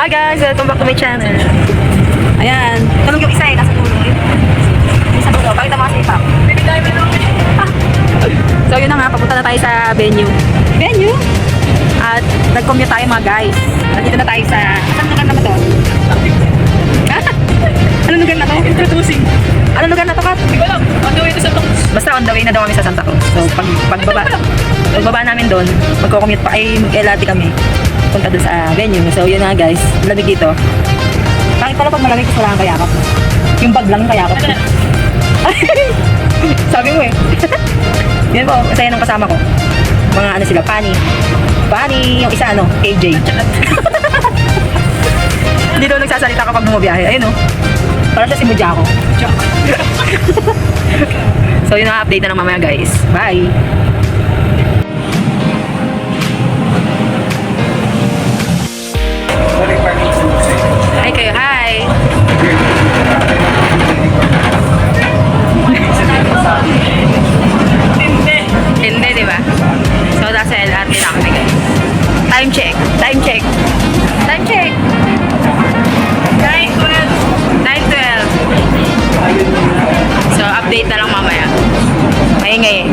Hi guys, welcome back to my channel. Ayan, tulog yung isa nasa tulog. Isa dulo, pakita mo kasi ipa. So yun na nga, papunta na tayo sa venue. At nag-commute tayo mga guys. Nandito na tayo sa... Saan lugar naman to? Anong lugar na to? Introducing. Anong lugar na to, Kat? Hindi ko alam. On the way to Santa Cruz. Basta on the way na daw kami sa Santa Cruz. So pagbaba namin doon, magko-commute pa ay mag-LRT kami. Punta doon sa venue. So yun nga guys, lamig dito. Bakit pala pag malamig, wala kang kayakap? Yung bag lang yung kayakap. Sabi mo eh. Yan po, masaya nung kasama ko. Mga ano sila, Pani, yung isa ano, AJ. Hindi daw nagsasalita kapag bumabiyahe. Ayun oh. Para siya si Mujako. So yun ang update na ng mamaya guys. Bye! Hi kayo, hi! Hindi, di ba? So nasa LRT na kami guys. Time check! 9:12. So update na lang mamaya. Maingay eh.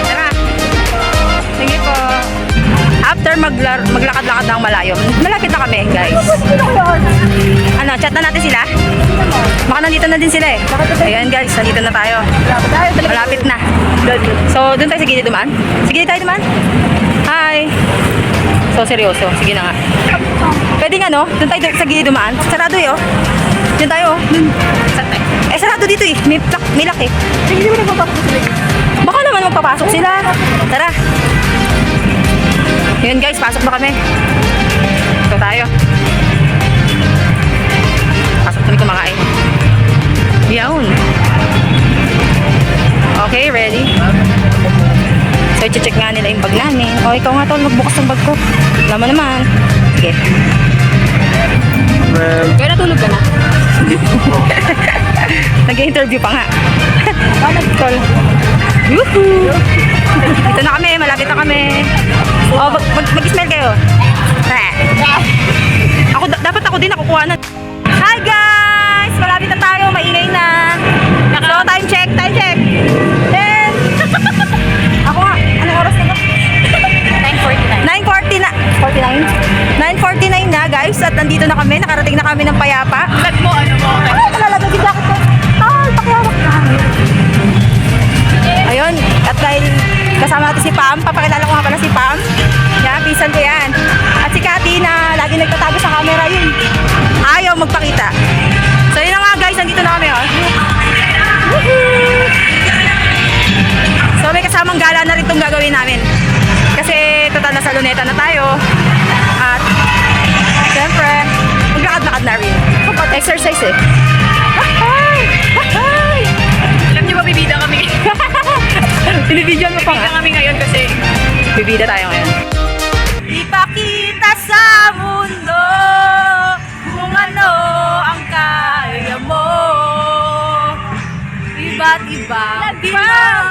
Tara. Sige po. After maglakad-lakad ng malayo, malapit na kami guys. Ano, chat na natin sila? Baka nandito na din sila eh. Ayan guys, nandito na tayo. Malapit na. So, dun tayo sa gilid dumaan? Sa gilid tayo dumaan? Hi! So, seryoso. Sige na nga. Pwede nga no? Dun tayo sa gilid dumaan? Sarado eh oh. Dun tayo oh. Eh, sarado dito eh. May lock eh. Hindi mo nagpapasok sila. Baka naman magpapasok sila. Tara. Yun guys, pasok na kami. So, tayo. Pasok kami kumakain. Yawn. Okay, ready? So, i-check nga nila yung bag namin. O, ikaw nga tol, magbukas ng bag ko. Alam mo naman. Sige. Kaya natulog ka na? Nag-interview pa nga. Tol. Woohoo! Dito na kami, malapit na kami. O, mag-smell kayo. Dapat ako din nakukuha na. Hi guys! Malapit na tayo, maingay na. So, time check. 10. Ako nga, anong oras na ba? 9:49 na. 9:49 na guys, at nandito na kami, nakarating na kami ng payapa. Lag mo, ano mo? Ay, malalagay yung jacket ko. Pakihawak na. Ayun, at dahil kasama natin si Pam, papakilala ko nga pala si Pam. Yan, pinsan ko yan. At si Cathy na lagi nagtatago sa camera yun. Ayaw magpakita. So yun na nga guys, nandito na kami oh. Woohoo! So may kasamang gala na rin itong gagawin namin. Kasi total na sa Luneta na tayo. At siyempre, maglakad-lakad na rin. Exercise eh. Alam niyo ba, bibida kami? Binibidyoan mo pa nga. Bibida kami ngayon kasi Bibida tayo ngayon. Ipakita sa mundo kung ano ang kaya mo. Iba't ibang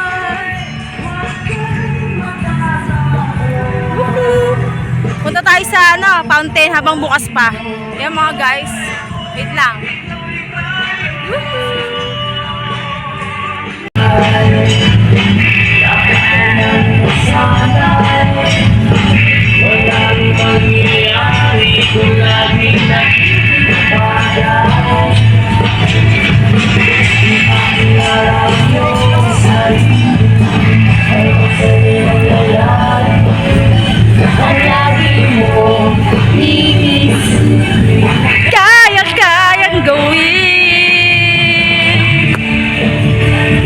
punta tayo sa fountain habang bukas pa. Yan mga guys. Wait lang. Walang mangyayari kung lagi nakikita. Ipangarap nyo ang sarili ay mangyayari ang lagi mo iisipin. Kayang gawin.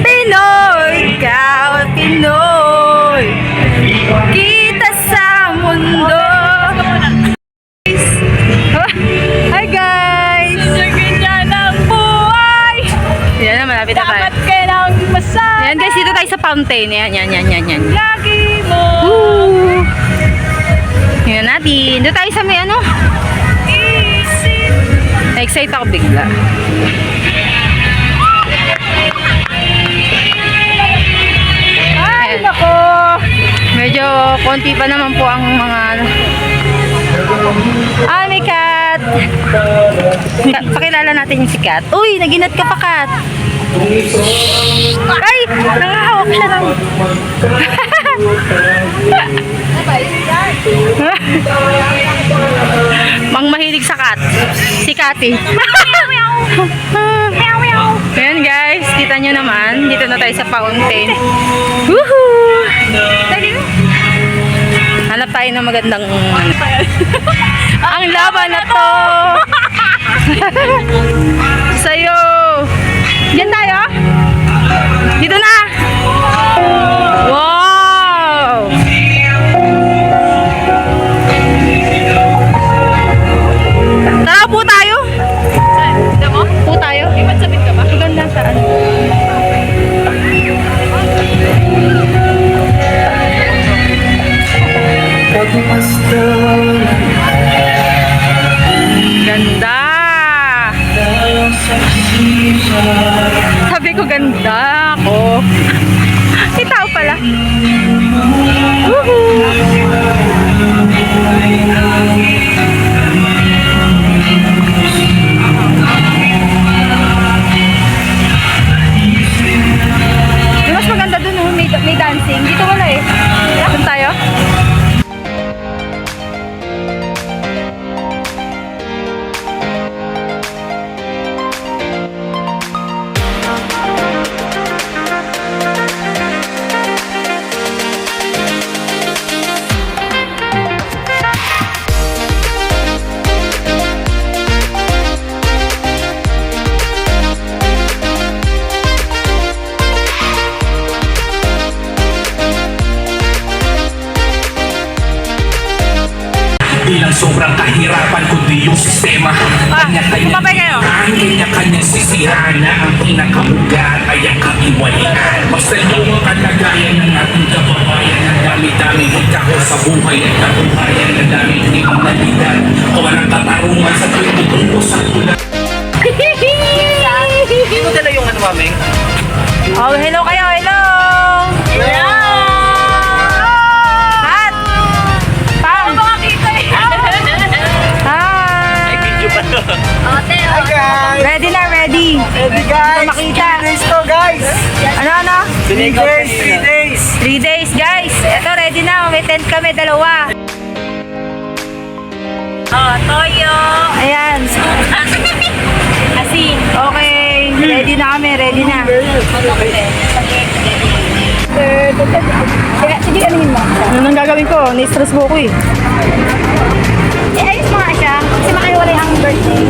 Pinoy, ikaw at Pinoy. Kita sa mundo. Hi guys! ganda ng buhay. Yan na, malapit na tayo. Dapat kailang masaya. Yan guys, dito tayo sa fountain. Yan. Lagi mo Woo! Yan natin. Doon tayo sa may ano? isip. Na-excite ako bigla. Ay, nako! Medyo konti pa naman po ang mga... Ah, may cat! Pakilala natin yung si Kat. Uy, naginat ka pa, Kat! Ay! Nangahawak siya ng... Mang mahilig sa cat. Si Kati. Ayan guys, kita nyo naman. Dito na tayo sa fountain. Woohoo! Hanap tayo ng magandang... Ang laban na to! Sa'yo! Diyan tayo? Dito na! Wow! Tara po tayo! Kita mo? Po tayo? May mansabit ka ba? Maganda saan? Ganda! Sabi ko ganda ako. May tao pala. Woohoo! Yung mas maganda dun, oh. May dancing. Dito wala eh. Doon tayo? Di lang sobrang kahirapan kundi yung sistema. kumabay kayo. Kanya-kanyang sisiraan na ang pinakamugat ay ang kaiwalian. Basta yung kalagayan ng ating kababayan ang dami-dami hika ko sa buhay at katubayan na dami hindi ang nalitan. Walang katarungan sa tuwing sa tulan. Sino dala yung ano, Mameng? Oh, hello kayo, hello! Hat! Pam! Hi! Ready na, ready. Ready guys! Makita. 3 days to guys! Ano? 3 days! 3 days! 3 days, guys. Ito, ready na. May tent kami, dalawa. Oh, toyo. Ayan. Asin. Okay. Ready na kami, ready na. Sige, anuhin mo. Ano nang gagawin ko? Ni-stress mo ko eh. Ayos mo nga siya. Kasi makiwalay ang birthday.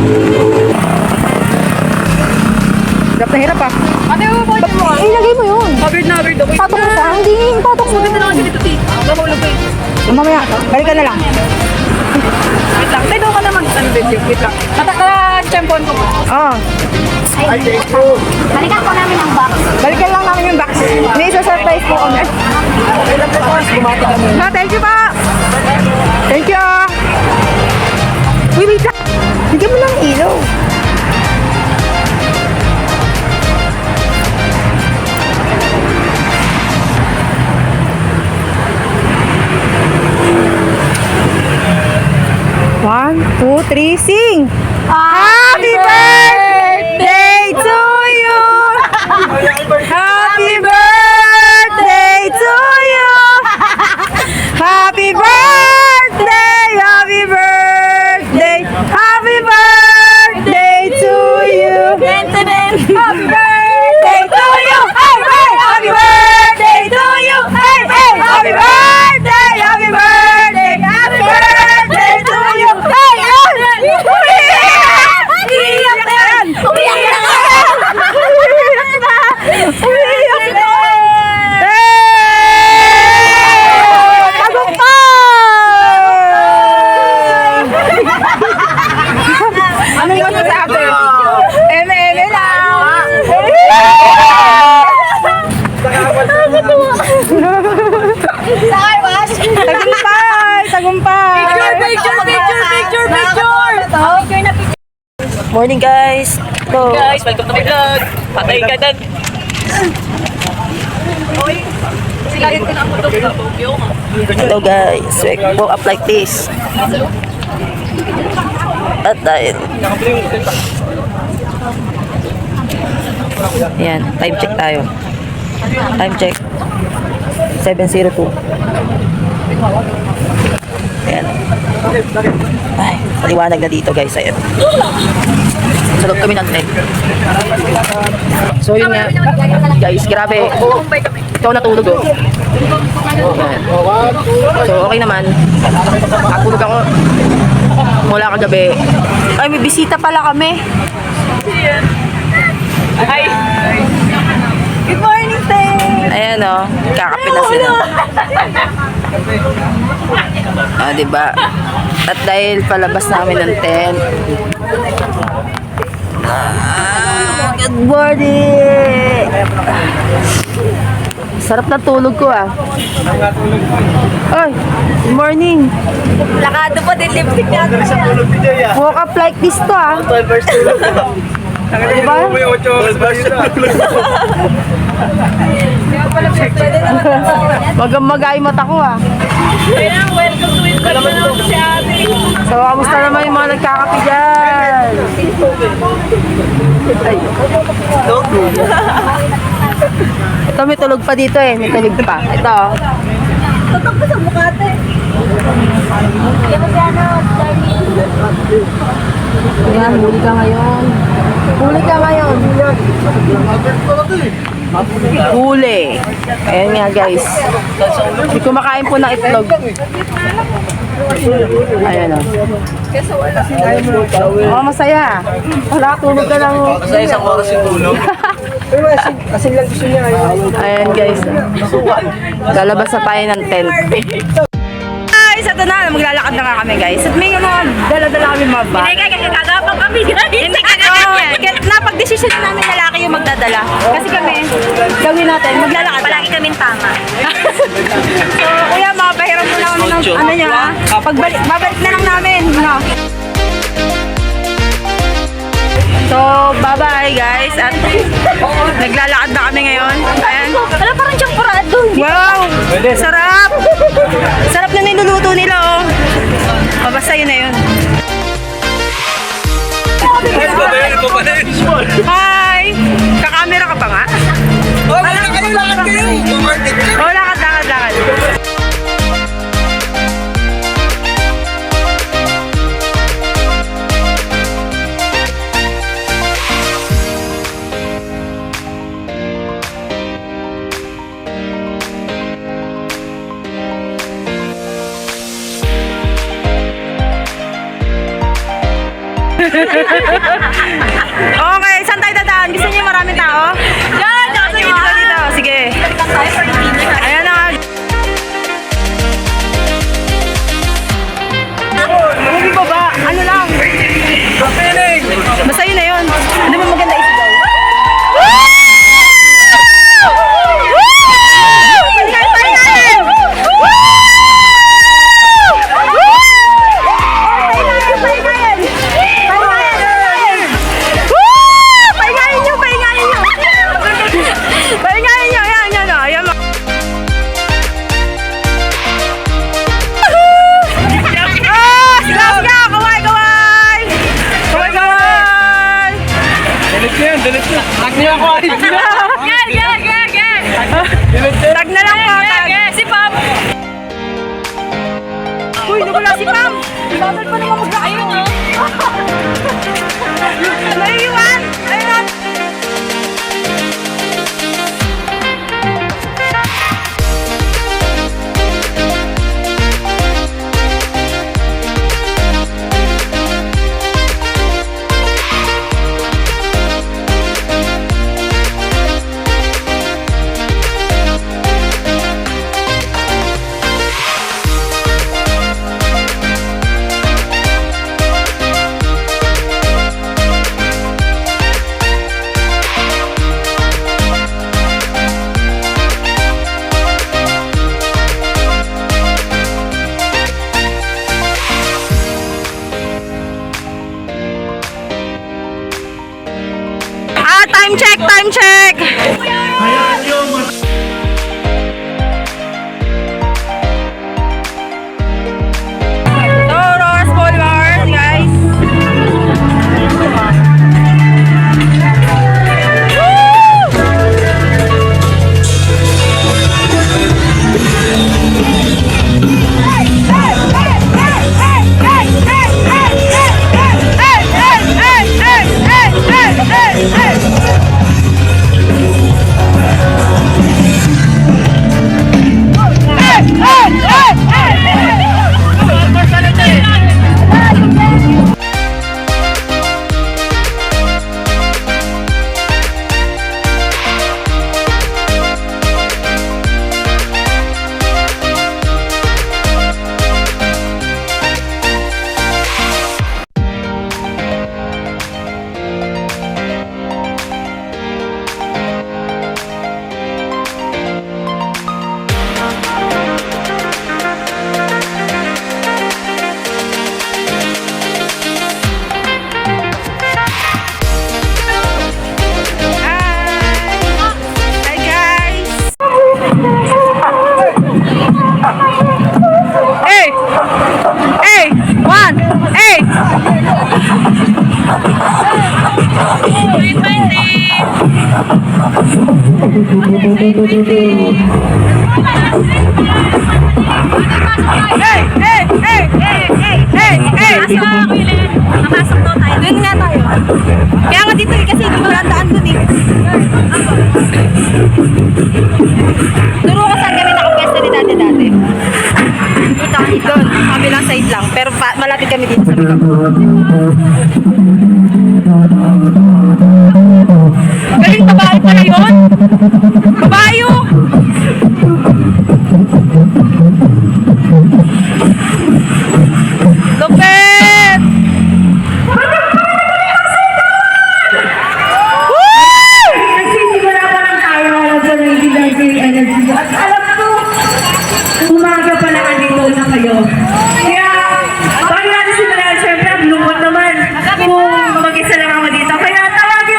Hirap na hirap ah. Ate, pwede mo. Ilagay mo yun. Covered na, covered. Okay. Patok mo siya. Hindi, patok mo. Maganda na kasi dito, T. Mamulog ko eh. Mamaya, balikan na lang. Wait lang. Tayo ka naman. Ano video? Wait lang. Mataka-champon ko mo. Oh, Ay, thank you! Balikan ko namin ang box. balikan lang namin yung box. May isa-surprise po kami. Okay lang po boss, bumati kami. Thank you pa. Thank you. Uy, wait lang. Bigyan mo lang ilaw. One, two, three, sing! Happy birthday to you! Happy birthday to you! Happy birthday! Happy birthday! Happy birthday to you! Happy birthday to you! Hey, hey! Happy birthday to you! Hey, hey! Happy birthday! Happy birthday! Happy birthday to you! Hey, hey! Umiiyak na yan! Umiiyak na yan! Umiiyak na yan! Hey! Tagumpay! Anong masasabi? Eme lang! Tagumpay! Tagumpay! Picture! Morning guys. Go. Guys, welcome to my vlog. Patay ka dan. Sigayin ko na ang mutok sa Tokyo. Hello guys. We woke up like this. At dahil. Ayan, time check tayo. Time check. 7:02. Ayan. Ay, maliwanag na dito guys. Ayan. Salog kami ng tent. So yun nga. Guys, grabe. Ikaw natulog oh. Ayan. So okay naman. Natulog ako. Mula kagabi. Ay, may bisita pala kami. Hi. Good morning, Tay. Ayan o, kakape na sila. Ah, diba? At dahil palabas namin ng tent. Good morning! Sarap na tulog ko ah. Ay, good morning. Lakado pa din lipstick niya. Woke up like this to ah. 12 hours tulog ko. Diba? 8 hours tulog ko. Magamagay mata ko ah. Kaya, welcome to it. Welcome si Ate. So, kamusta naman yung mga nagkakape dyan? Ay. Ito, may tulog pa dito eh. May tulog pa. Ito. Tutok ko sa mukha, Tay. Ayan, huli ka ngayon. Huli ka ngayon. Huli. Ayan nga guys. Hindi kumakain po ng itlog. Ayan o. Oh, masaya. Wala, tulog ka lang. Sa isang oras yung tulog. Kasi lang gusto niya. Ayan guys. Lalabas na tayo ng tent. Guys, ito na. Maglalakad na nga kami guys. At may mga dala-dala kami mga bag. Hindi ka kagapang kami. Hindi ka Napag-desisyon na namin lalaki yung magdadala. Kasi kami, gawin natin, maglalakad. Palagi kaming tama. So, kuya, mapahiram mo na kami ng ano niya. Babalik na lang namin. No? So, bye-bye guys. At naglalakad na kami ngayon. Ayan. Wala parang siyang parado. Wow! Sarap! Sarap na niluluto nila, oh. Oh, basta yun na yun. Hi! Kakamera ka pa nga? Oh, lakad kayo! Oh, lakad. Okay, saan tayo dadaan? Gusto niyo maraming tao? Yan! Dito. Sige. Ayan na. Hindi ba ba? Ano lang? Basta yun na yun. Hindi mo maganda isigaw. Tag na lang po, tag. Si Pam! Uy, nawala si Pam. Babal pa naman mag-ayun. Ayun, oh. Naiiwan. Ayun. time check, time check. Toros followers, guys. Hi guys. Hey, hey, one, hey. Hey, hey, hey, hey, hey, hey, hey. Napasok daw tayo. Doon nga tayo. Kaya nga dito kasi wala daan dun eh. Turo ko saan kami nakapwesto ni dati. Dito kami doon. Kabilang side lang. Pero malapit kami dito sa bigam. Galing babae pala yun. Babae oh. Lupet! Nagsisimula pa lang tayo sa Lady Library Energy. At alam ko, umaga pa lang andito na kayo. Kaya, bago natin simulan, syempre, ang lungkot naman kung mag-isa lang ako dito. Kaya tawagin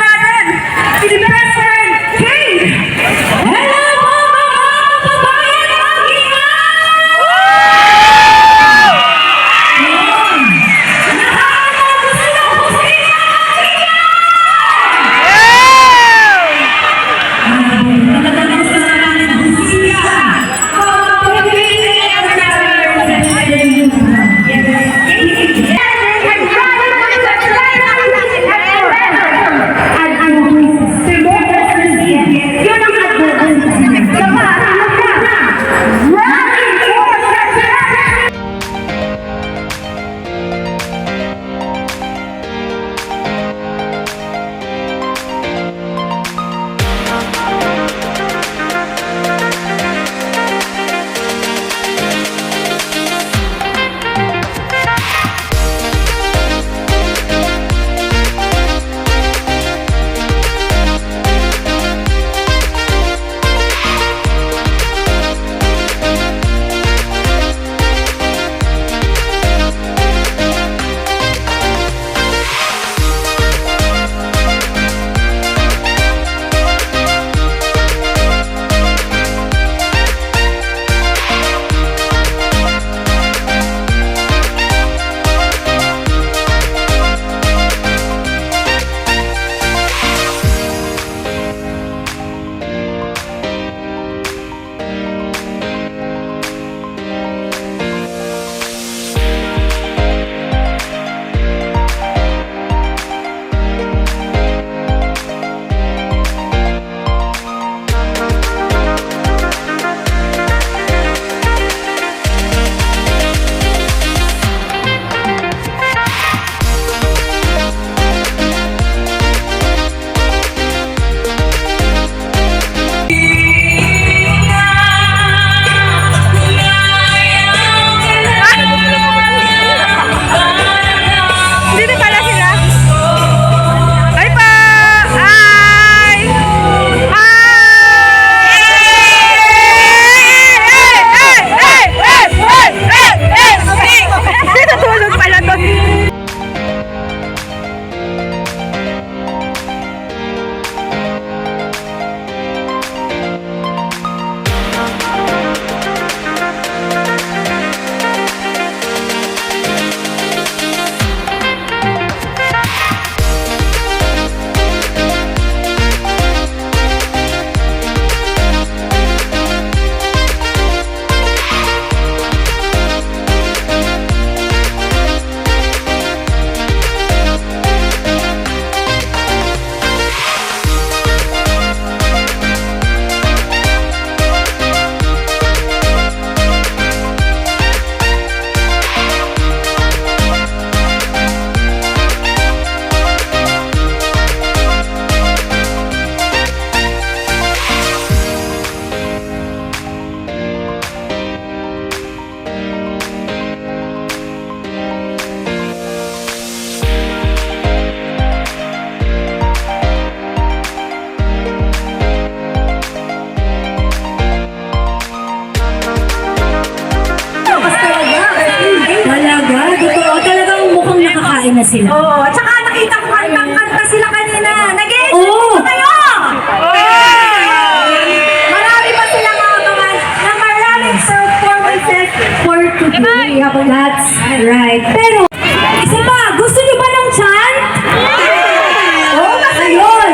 na sila. Oo, at saka nakita ko kanta sila kanina. Nag-e-enjoy Oo. pa kayo! Marami pa silang abangan na maraming performances for today. That's right. Pero, isa pa, gusto niyo ba ng chant? Oo, basta yun.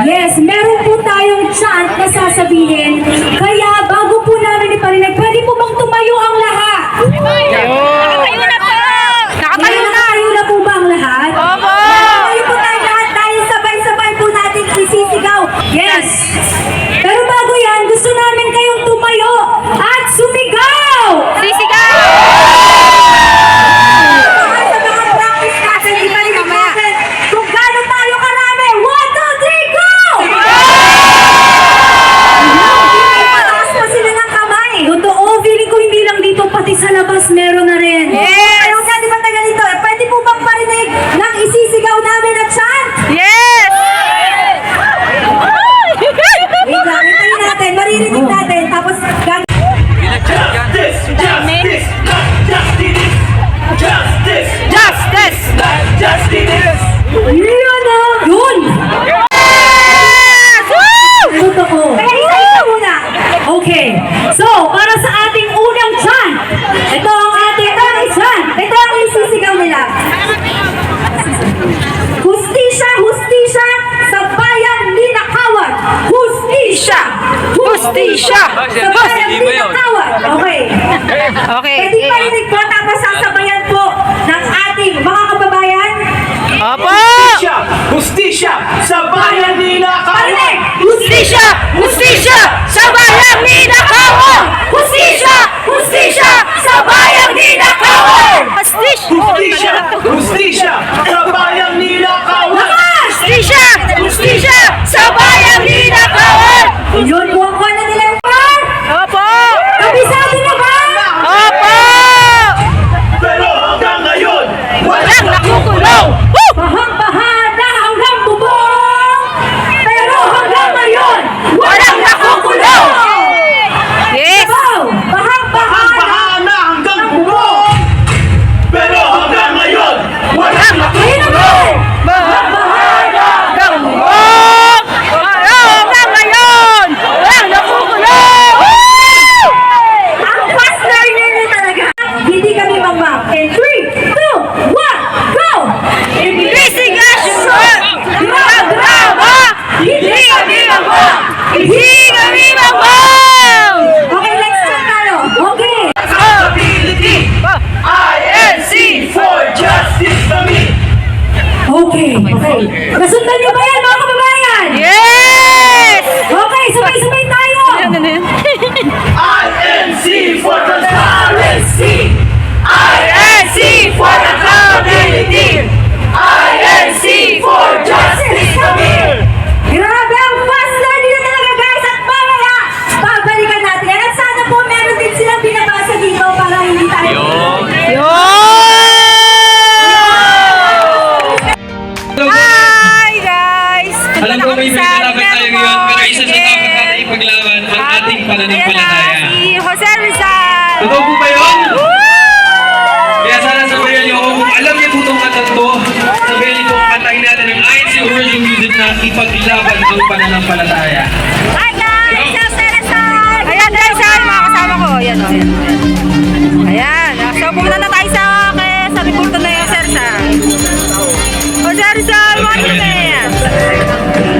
Yes, meron po tayong chant na sasabihin. Kaya bago po namin iparinig, pwede po bang tumayo ang lahat? Nakatayo na po! Nakatayo na! Nakatayo na po ba ang lahat? Opo! Tayo po tayo lahat dahil sabay-sabay po natin isisigaw. Yes! Pero bago yan, gusto namin kayong tumayo at sumigaw! Sisigaw! Mga sa mga practice natin, ibalik natin kung gaano tayo karami. 1, 2, 3, go! Pataas pa sila ng kamay. Totoo, feeling ko hindi lang dito, pati sa labas meron na rin. Yes! Ayaw nga, di ba taga nito? Pwede po bang parinig ng isisigaw namin na chant? Yes! Wait lang, hintayin natin, maririnig natin, tapos Justice! Justice! Justice! Justice! Justice! Justice! Yun na! Yun! Yes! Woo! Totoo. Kaya isa-isa muna. Okay, so para sa ating unang chant, ito ang ating unang chant. Ito ang isisigaw nila. Hustisya, hustisya sa bayang ninakawan. Hustisya! Hustisya! Sa bayang ninakawan. Okay. Okay. Pwede parinig po, tapos sasabayan po ng ating mga kababayan. Opo! Hustisya! Hustisya! Sa bayan ninakawan! Parinig! Hustisya! Hustisya! Sa bayang ninakawan! Hustisya! Hustisya! Sa bayang ninakawan! Hustisya! Hustisya! Sa bayang ninakawan! Hustisya! Hustisya! Sa bayang ninakawan! Yun po ang kwana nila yung par. Opo! Kabisado na ba? Opo! Pero hanggang ngayon, Walang nakukulong! Woo! Bahang-baha na hanggang bubong, pero hanggang ngayon, Walang nakukulong! Yes! wow! Bahang-baha na baha na hanggang bubong! Pero hanggang ngayon, walang nakukulong! Gawong! Hanggang ngayon! Walang nakukulong! Woo! Ang fast learner na talaga. Hindi kami mangmang. In 3, 2, 1, go! Investigasyon! Programa! Hindi kami mabang! Hindi kami mabang! Okay, next one tayo. Okay, Accountability! INC for justice kami! okay. Nasundan niyo ba yan, mga kababayan? Yes! Okay, sabay-sabay tayo. INC for transparency! INC for accountability! INC for justice kami! Grabe, ang fast learning na talaga guys. At mamaya, babalikan natin yan. At sana po meron din silang binabasa dito para hindi tayo. Hi guys! Alam ko may pinalaban tayo ngayon, pero isa sa dapat natin ipaglaban ang ating pananampalataya. Si Jose Rizal! Totoo po ba yun? Kaya sana sabayan niyo ako kung alam niyo po itong kantang to, sabayan niyo po ang kantahin natin ng INC Original Music na ipaglaban ang pananampalataya. Hi guys! Jose Rizal! Ayan guys, ayan, mga kasama ko. Ayan o. Ayan. So pumunta na tayo sa reporto na yung Jose Rizal. Jose Rizal, one minute!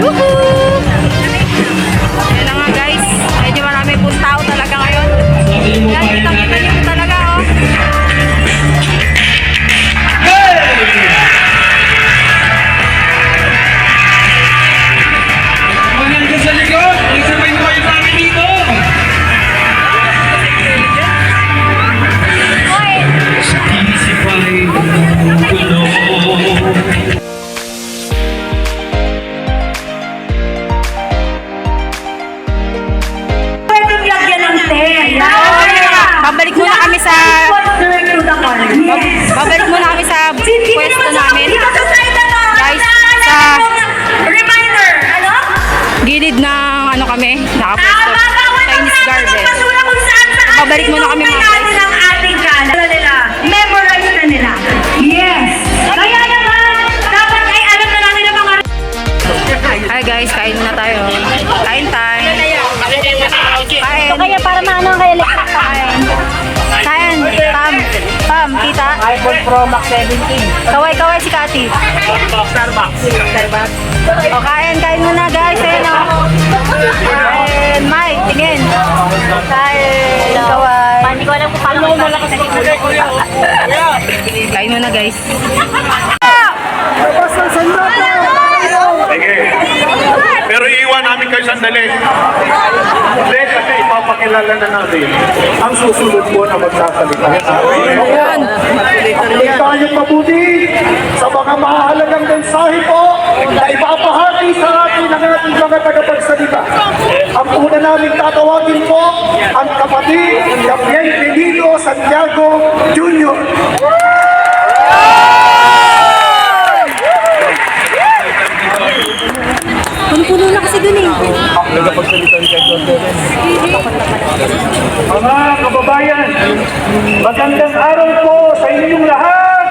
Woohoo! Ayan na nga guys. Medyo marami pong tao talaga ngayon. Sabi niyo mo Ayan, bayan kitang-kita natin. niyo po talaga oh. Mananggan sa likod! Nagsabay mo kayo sa amin dito! Justice! iPhone Pro Max 17. Kaway-kaway si Kati. Starbucks. O, kain muna guys. Ayan o. Kain. Mike, tingin. Kain. Kaway. Hindi ko alam kung paano malakas na Kain muna guys. Sige. Pero iiwan namin kayo sandali. Hindi, kasi ipapakilala na natin ang susunod po na magsasalita. Ayan. Hindi tayo mabuti sa mga mahalagang mensahe po na ipapahagi sa atin ng ating mga tagapagsalita. Ang una namin tatawagin po ang kapatid Gabriel Benito Santiago Jr. Puno na kasi dun eh. Mga kababayan, magandang araw po sa inyong lahat.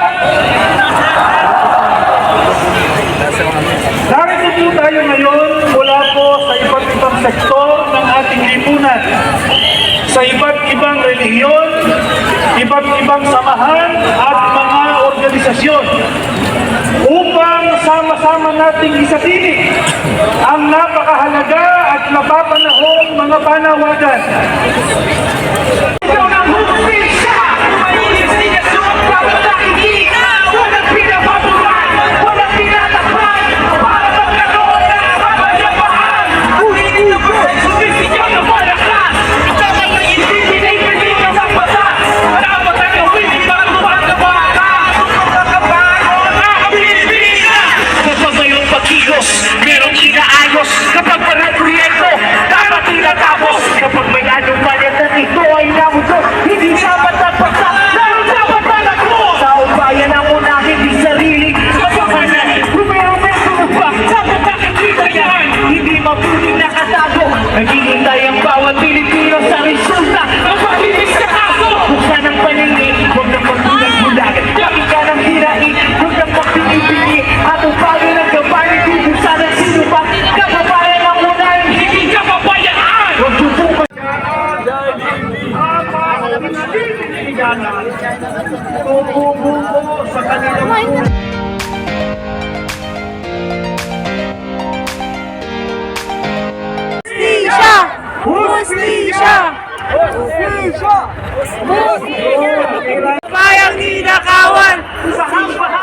Narito po tayo ngayon mula po sa iba't ibang sektor ng ating lipunan, sa iba't ibang relihiyon, iba't ibang samahan at mga organisasyon upang sama-sama nating isatinig ang napakahalaga at napapanahong mga panawagan. Merong inaayos kapag walang proyekto, darating na tapos. Kapag may anomalya na ito ay namutos, hindi dapat nagpasa, lalo dapat malagos. Sa bayan ang unahin, di sarili, kapangalan, rumero-meso pa, dapat nakikita yan. Hindi mabuting nakatago, naghihintay ang bawat Pilipino sa resulta ng pabilis na kaso. Buksan ang paningin, huwag na magbulag-bulag, lagi ka ng hirain, huwag na magpinipili, at upago ng gabanin, bubuksan ang sinupa, kababayan ang unahin, hindi kababayaan. Huwag susuko Sa kanilang Bayang ninakawan sa kampahan!